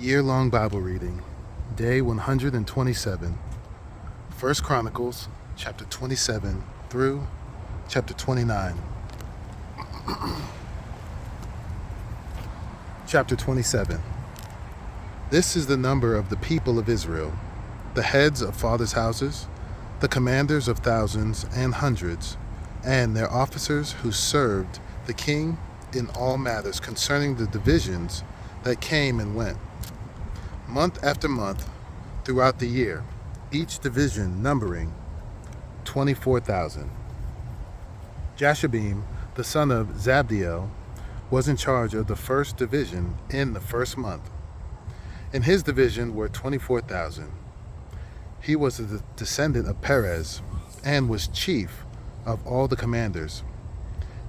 Year-long Bible reading, day 127, 1 Chronicles, chapter 27 through chapter 29. Chapter 27. This is the number of the people of Israel, the heads of fathers' houses, the commanders of thousands and hundreds, and their officers who served the king in all matters concerning the divisions that came and went, month after month throughout the year, each division numbering 24,000. Jashabim, the son of Zabdiel, was in charge of the first division in the first month. In his division were 24,000. He was a descendant of Perez and was chief of all the commanders.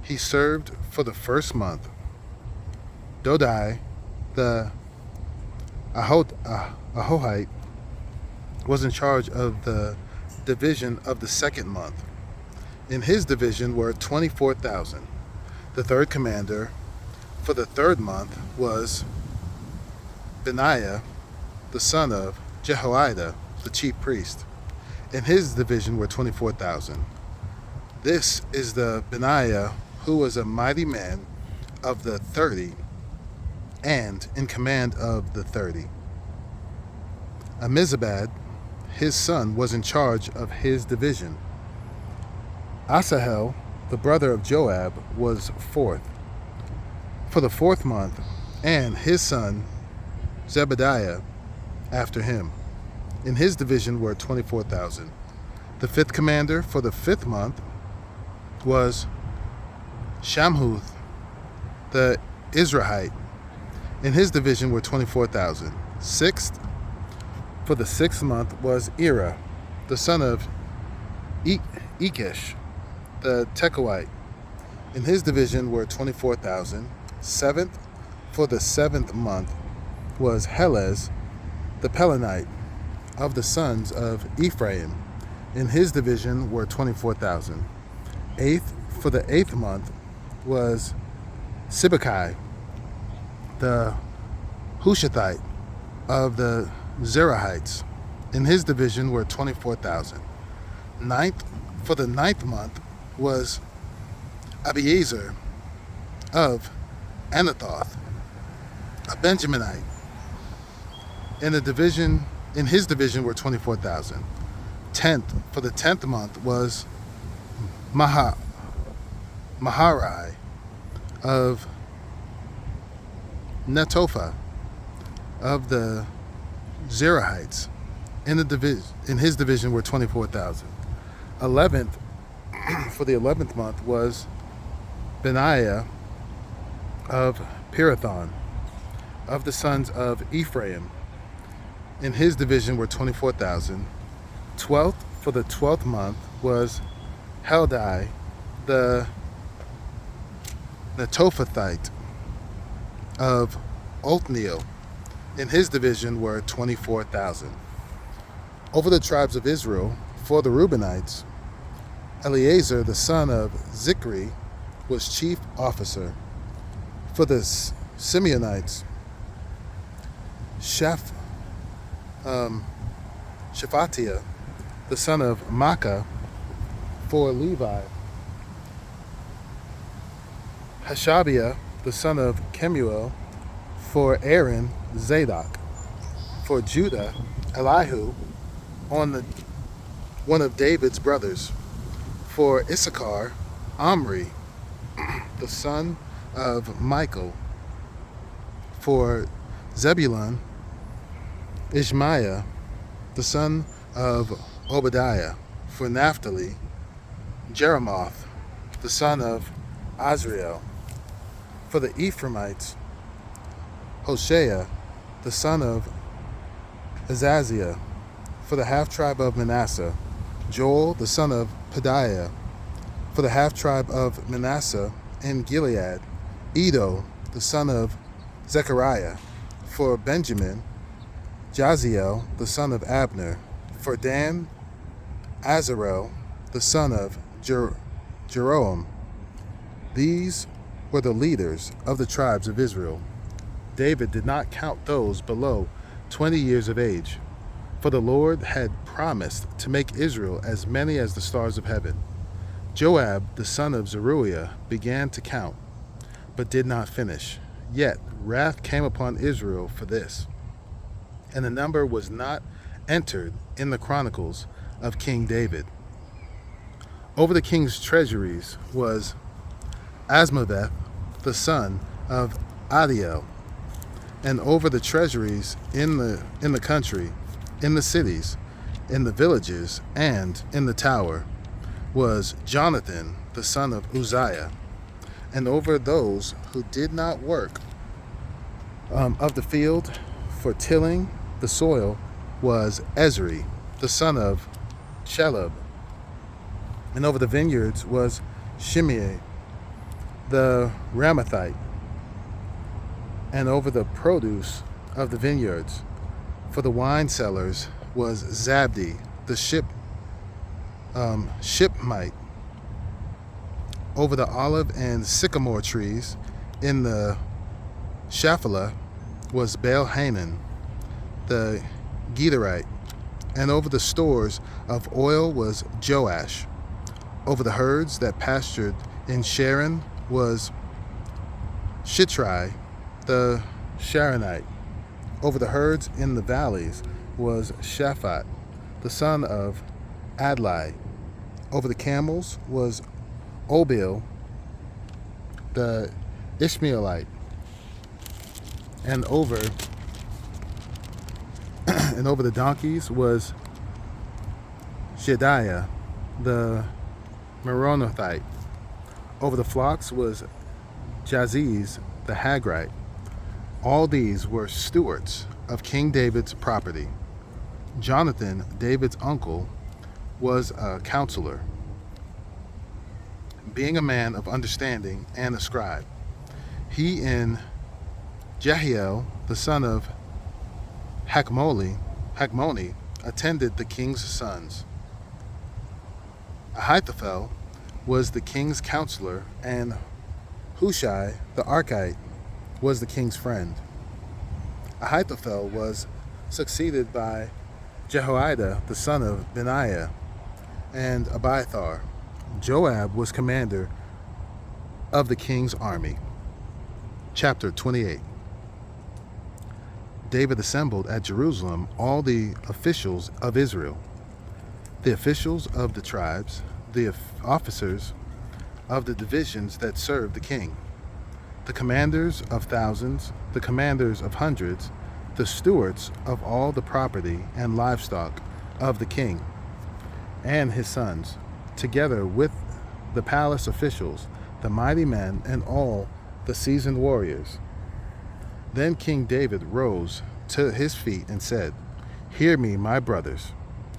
He served for the first month. Dodai, the Ahohite, was in charge of the division of the second month. In his division were 24,000. The third commander for the third month was Benaiah, the son of Jehoiada, the chief priest. In his division were 24,000. This is the Benaiah who was a mighty man of the 30 and in command of the 30. Amizabad, his son, was in charge of his division. Asahel, the brother of Joab, was fourth for the fourth month, and his son Zebediah after him. In his division were 24,000. The fifth commander for the fifth month was Shamhuth, the Israelite. In his division were 24,000. Sixth for the sixth month was Ira, the son of Ikesh, the Tekoite. In his division were 24,000. Seventh for the seventh month was Helez, the Pelonite, of the sons of Ephraim. In his division were 24,000. Eighth for the eighth month was Sibbecai, the Hushathite, of the Zerahites. In his division were 24,000. Ninth for the ninth month was Abiezer of Anathoth, a Benjaminite. In his division were 24,000. Tenth for the 10th month was Maharai of Netophah, of the Zerahites. In his division were 24,000. 11th for the 11th month was Benaiah of Pirathon, of the sons of Ephraim. In his division were 24,000. 12th for the 12th month was Heldai, the Netophathite, of Othniel. In his division were 24,000. Over the tribes of Israel, for the Reubenites, Eleazar the son of Zikri was chief officer. For the Simeonites, Shephatiah the son of Makkah. For Levi, Hashabiah the son of Kemuel. For Aaron, Zadok. For Judah, Elihu, one of David's brothers. For Issachar, Omri, the son of Michael. For Zebulun, Ishmaiah, the son of Obadiah. For Naphtali, Jeremoth, the son of Azriel. For the Ephraimites, Hoshea, the son of Azaziah. For the half-tribe of Manasseh, Joel, the son of Pedaiah. For the half-tribe of Manasseh in Gilead, Edo, the son of Zechariah. For Benjamin, Jaziel, the son of Abner. For Dan, Azarel, the son of Jeroham. These were the leaders of the tribes of Israel. David did not count those below 20 years of age, for the Lord had promised to make Israel as many as the stars of heaven. Joab, the son of Zeruiah, began to count, but did not finish. Yet wrath came upon Israel for this, and the number was not entered in the Chronicles of King David. Over the king's treasuries was Asmaveth, the son of Adiel, and over the treasuries in the country, in the cities, in the villages, and in the tower was Jonathan, the son of Uzziah, and over those who did not work of the field for tilling the soil was Ezri, the son of Shelub, and over the vineyards was Shimei, the Ramathite, and over the produce of the vineyards for the wine cellars was Zabdi, the Shipmite. Over the olive and sycamore trees in the Shaphelah was Baal-Hanan, the Gederite, and over the stores of oil was Joash. Over the herds that pastured in Sharon was Shitrai, the Sharonite. Over the herds in the valleys was Shaphat, the son of Adlai. Over the camels was Obil, the Ishmaelite, and over the donkeys was Shediah, the Meronothite. Over the flocks was Jaziz, the Hagrite. All these were stewards of King David's property. Jonathan, David's uncle, was a counselor, being a man of understanding and a scribe. He and Jehiel, the son of Hakmoni, attended the king's sons. Ahithophel was the king's counselor, and Hushai, the Archite, was the king's friend. Ahithophel was succeeded by Jehoiada, the son of Benaiah, and Abiathar. Joab was commander of the king's army. Chapter 28. David assembled at Jerusalem all the officials of Israel, the officials of the tribes, the officers of the divisions that served the king, the commanders of thousands, the commanders of hundreds, the stewards of all the property and livestock of the king and his sons, together with the palace officials, the mighty men, and all the seasoned warriors. Then King David rose to his feet and said, "Hear me, my brothers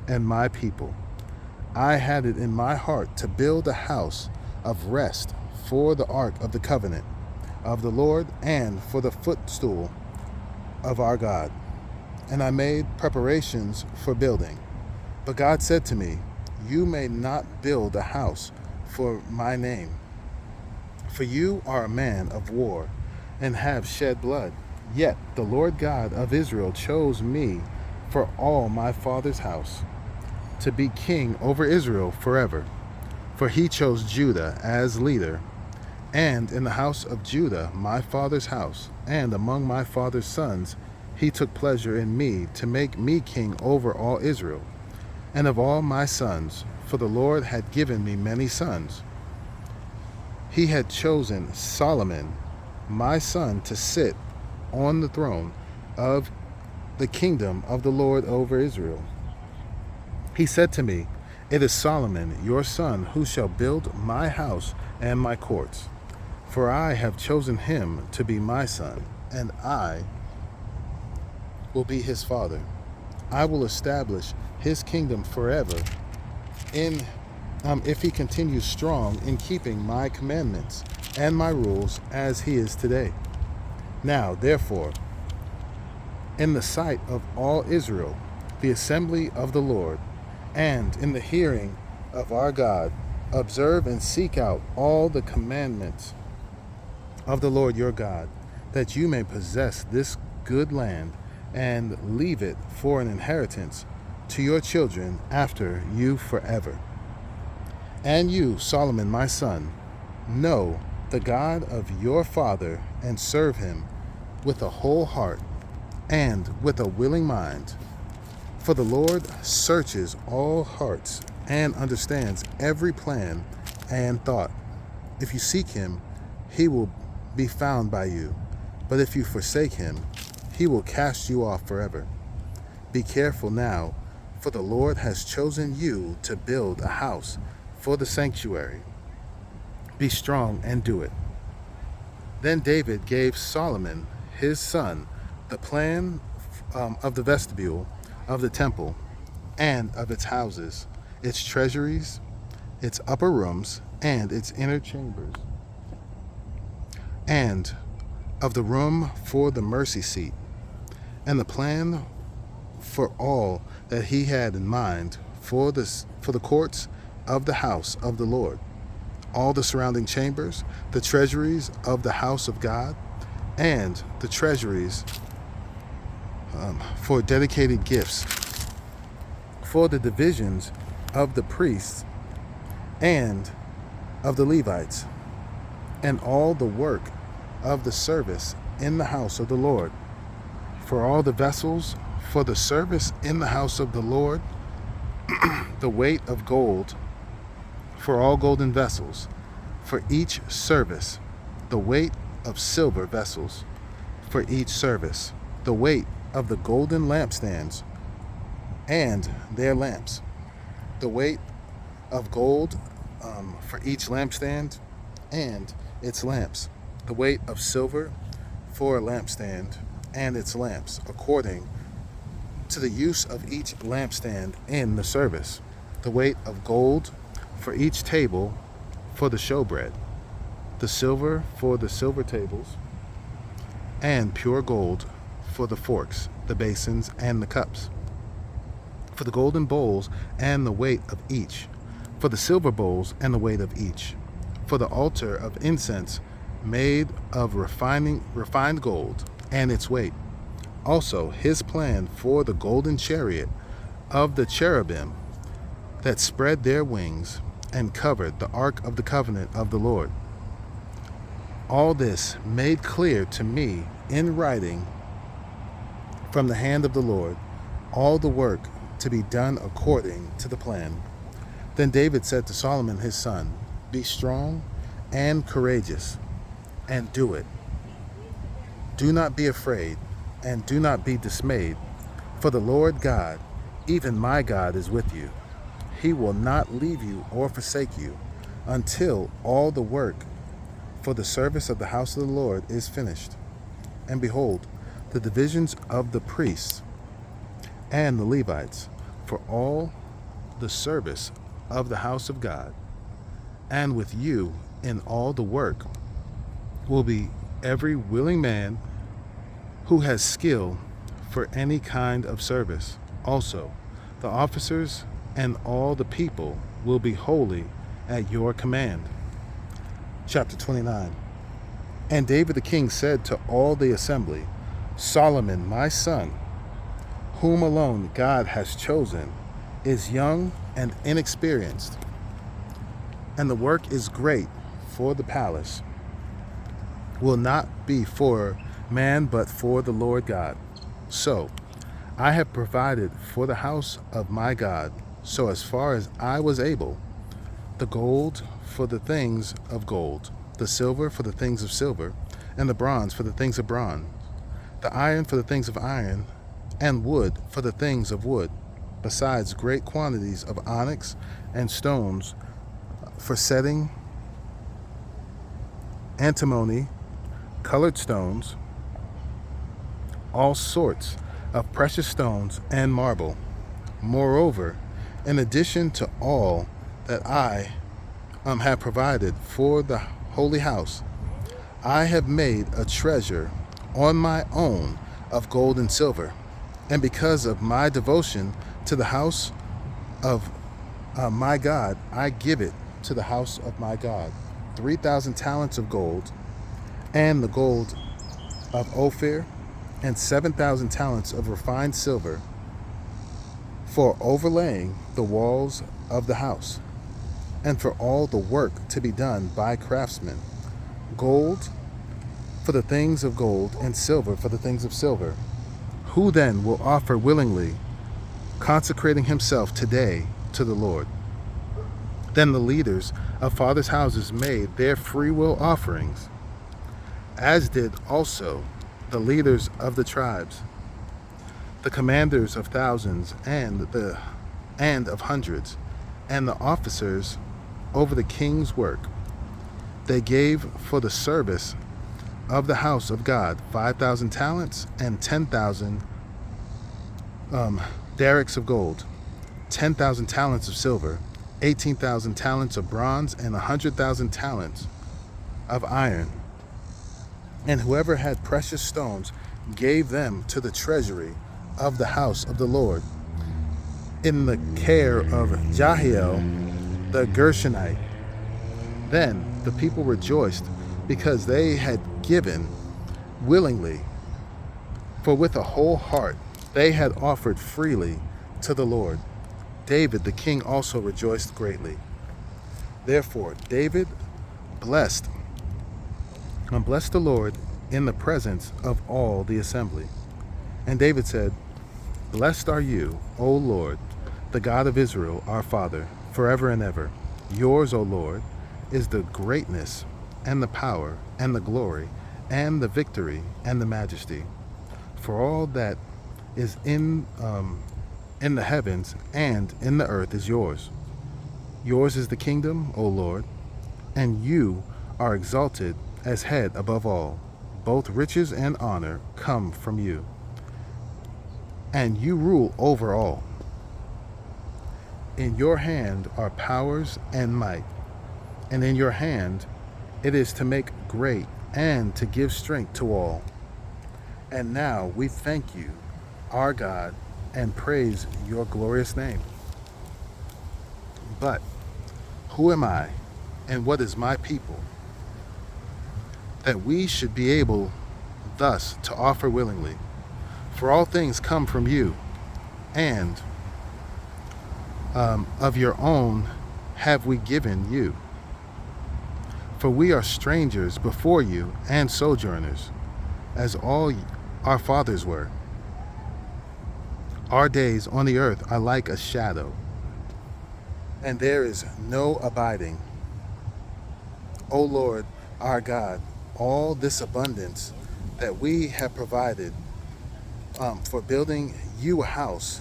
and my people. I had it in my heart to build a house of rest for the ark of the covenant of the Lord and for the footstool of our God. And I made preparations for building. But God said to me, you may not build a house for my name, for you are a man of war and have shed blood. Yet the Lord God of Israel chose me for all my father's house, to be king over Israel forever. For he chose Judah as leader, and in the house of Judah, my father's house, and among my father's sons, he took pleasure in me to make me king over all Israel, and of all my sons, for the Lord had given me many sons. He had chosen Solomon, my son, to sit on the throne of the kingdom of the Lord over Israel. He said to me, it is Solomon, your son, who shall build my house and my courts. For I have chosen him to be my son, and I will be his father. I will establish his kingdom forever, if he continues strong in keeping my commandments and my rules as he is today. Now, therefore, in the sight of all Israel, the assembly of the Lord, and in the hearing of our God, observe and seek out all the commandments of the Lord your God, that you may possess this good land and leave it for an inheritance to your children after you forever. And you, Solomon, my son, know the God of your father and serve him with a whole heart and with a willing mind. For the Lord searches all hearts and understands every plan and thought. If you seek him, he will be found by you. But if you forsake him, he will cast you off forever. Be careful now, for the Lord has chosen you to build a house for the sanctuary. Be strong and do it. Then David gave Solomon, his son, the plan of the vestibule of the temple and of its houses, its treasuries, its upper rooms, and its inner chambers, and of the room for the mercy seat, and the plan for all that he had in mind for the courts of the house of the Lord, all the surrounding chambers, the treasuries of the house of God, and the treasuries for dedicated gifts, for the divisions of the priests and of the Levites, and all the work of the service in the house of the Lord, for all the vessels for the service in the house of the Lord, the weight of gold for all golden vessels, for each service, the weight of silver vessels for each service, the weight of the golden lampstands and their lamps, the weight of gold for each lampstand and its lamps, the weight of silver for a lampstand and its lamps, according to the use of each lampstand in the service, the weight of gold for each table for the showbread, the silver for the silver tables, and pure gold for the forks, the basins, and the cups, for the golden bowls and the weight of each, for the silver bowls and the weight of each, for the altar of incense made of refined gold and its weight. Also his plan for the golden chariot of the cherubim that spread their wings and covered the ark of the covenant of the Lord. All this made clear to me in writing from the hand of the Lord, all the work to be done according to the plan. Then David said to Solomon his son, Be strong and courageous, and do it. Do not be afraid, and do not be dismayed, for the Lord God, even my God, is with you. He will not leave you or forsake you until all the work for the service of the house of the Lord is finished. And behold, the divisions of the priests and the Levites for all the service of the house of God, and with you in all the work will be every willing man who has skill for any kind of service. Also, the officers and all the people will be holy at your command. Chapter 29. And David the king said to all the assembly, Solomon my son, whom alone God has chosen, is young and inexperienced, and the work is great for the palace, will not be for man but for the Lord God. So I have provided for the house of my God, so as far as I was able, the gold for the things of gold, the silver for the things of silver, and the bronze for the things of bronze, the iron for the things of iron, and wood for the things of wood, besides great quantities of onyx and stones for setting, antimony, colored stones, all sorts of precious stones and marble. Moreover, in addition to all that I have provided for the holy house, I have made a treasure on my own of gold and silver, and because of my devotion to the house of my God, I give it to the house of my God, 3,000 talents of gold, and the gold of Ophir, and 7,000 talents of refined silver for overlaying the walls of the house, and for all the work to be done by craftsmen, gold for the things of gold, and silver for the things of silver. Who then will offer willingly, consecrating himself today to the Lord? Then the leaders of fathers' houses made their freewill offerings, as did also the leaders of the tribes, the commanders of thousands and of hundreds, and the officers over the king's work. They gave for the service of the house of God 5,000 talents and 10,000 derricks of gold, 10,000 talents of silver, 18,000 talents of bronze, and 100,000 talents of iron. And whoever had precious stones gave them to the treasury of the house of the Lord, in the care of Jahiel the Gershonite. Then the people rejoiced because they had given willingly, for with a whole heart they had offered freely to the Lord. David the king also rejoiced greatly. Therefore David blessed the Lord in the presence of all the assembly. And David said, Blessed are you, O Lord, the God of Israel, our Father, forever and ever. Yours, O Lord, is the greatness and the power and the glory and the victory and the majesty. For all that is in the heavens and in the earth is yours. Yours is the kingdom, O Lord, and you are exalted as head above all. Both riches and honor come from you, and you rule over all. In your hand are powers and might, and in your hand it is to make great and to give strength to all. And now we thank you, our God, and praise your glorious name. But who am I, and what is my people, that we should be able thus to offer willingly? For all things come from you, and of your own have we given you. For we are strangers before you and sojourners, as all our fathers were. Our days on the earth are like a shadow, and there is no abiding. O Lord, our God, all this abundance that we have provided for building you a house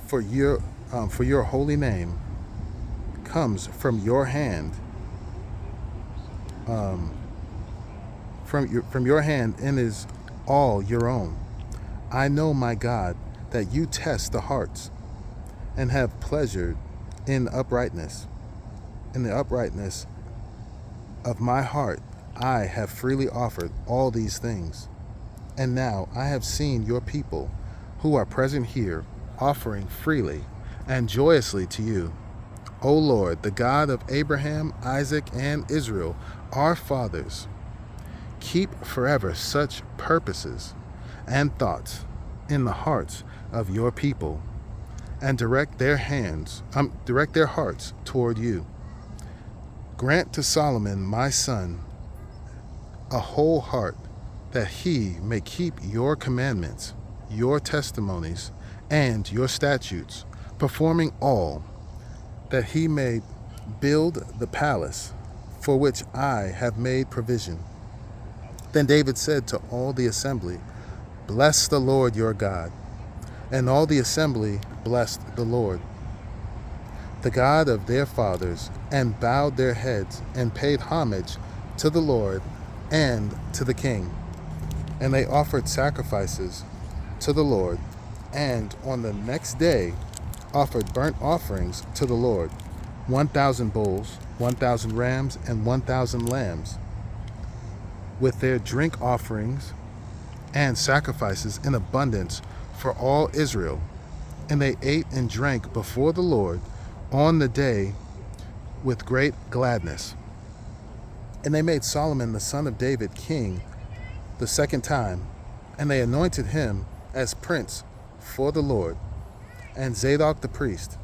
for your holy name comes from your hand, from your hand, and is all your own. I know, my God, that you test the hearts and have pleasure in uprightness. In the uprightness of my heart I have freely offered all these things. And now I have seen your people who are present here offering freely and joyously to you. O Lord, the God of Abraham, Isaac, and Israel, our fathers, keep forever such purposes and thoughts in the hearts of your people, and direct their hearts toward you. Grant to Solomon my son a whole heart, that he may keep your commandments, your testimonies, and your statutes, performing all, that he may build the palace for which I have made provision. Then David said to all the assembly, Bless the Lord your God. And all the assembly blessed the Lord, the God of their fathers, and bowed their heads and paid homage to the Lord and to the king. And they offered sacrifices to the Lord, and on the next day offered burnt offerings to the Lord, 1,000 bulls, 1,000 rams, and 1,000 lambs, with their drink offerings and sacrifices in abundance for all Israel. And they ate and drank before the Lord on the day with great gladness. And they made Solomon the son of David king the second time, and they anointed him as prince for the Lord, and Zadok the priest.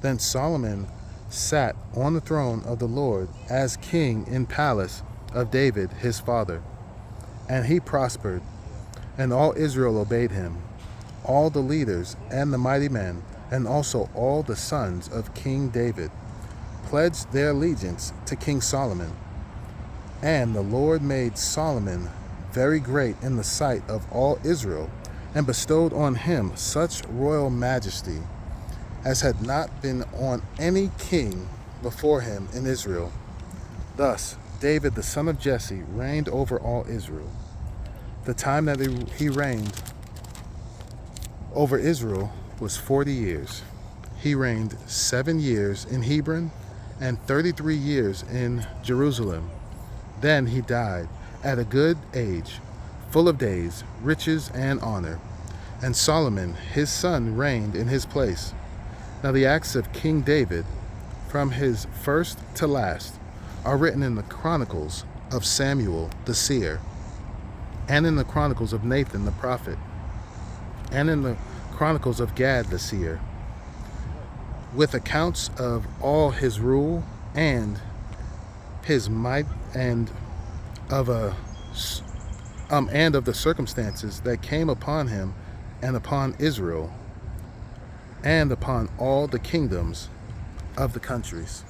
Then Solomon sat on the throne of the Lord as king in palace of David his father. And he prospered, and all Israel obeyed him, all the leaders and the mighty men, and also all the sons of King David, pledged their allegiance to King Solomon. And the Lord made Solomon very great in the sight of all Israel, and bestowed on him such royal majesty as had not been on any king before him in Israel. Thus David the son of Jesse reigned over all Israel. The time that he reigned over Israel was 40 years. He reigned 7 years in Hebron and 33 years in Jerusalem. Then he died at a good age, full of days, riches, and honor. And Solomon his son reigned in his place. Now the acts of King David, from his first to last, are written in the Chronicles of Samuel the seer, and in the Chronicles of Nathan the prophet, and in the Chronicles of Gad the seer, with accounts of all his rule and his might, and of the circumstances that came upon him and upon Israel, and upon all the kingdoms of the countries.